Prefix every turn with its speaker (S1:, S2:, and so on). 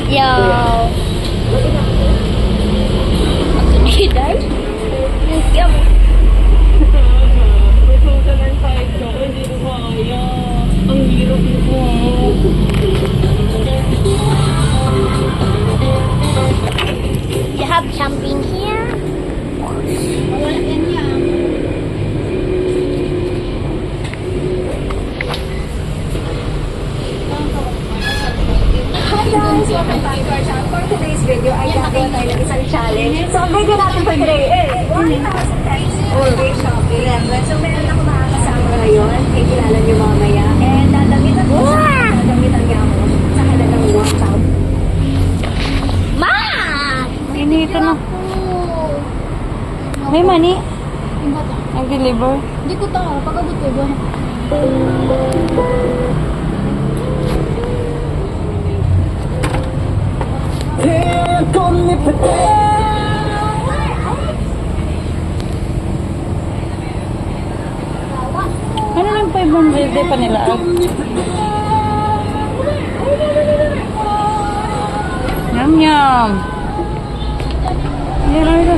S1: Yo. Guys. Yum.
S2: May susa ng side ko. Hindi ko kaya. Ang hirap nito.
S1: You have something here? Wala yan yan.
S3: Hi guys! Welcome back to our channel. For today's video ay gagawa tayo ng isang challenge. So, ang video natin for today is 1,000 pesos or free shopping. So, meron ako makakasama ngayon. Kilala niyo mamaya. And dadamitan ko siya. Dadamitan niya ako sa halagang 1,000.
S1: Ma!
S2: Inito na. May money? Nag-deliver?
S1: Hindi ko tayo. Pagkabot ko ba?
S2: Ano lang 500 pa nila? Yum yum. Meron ito.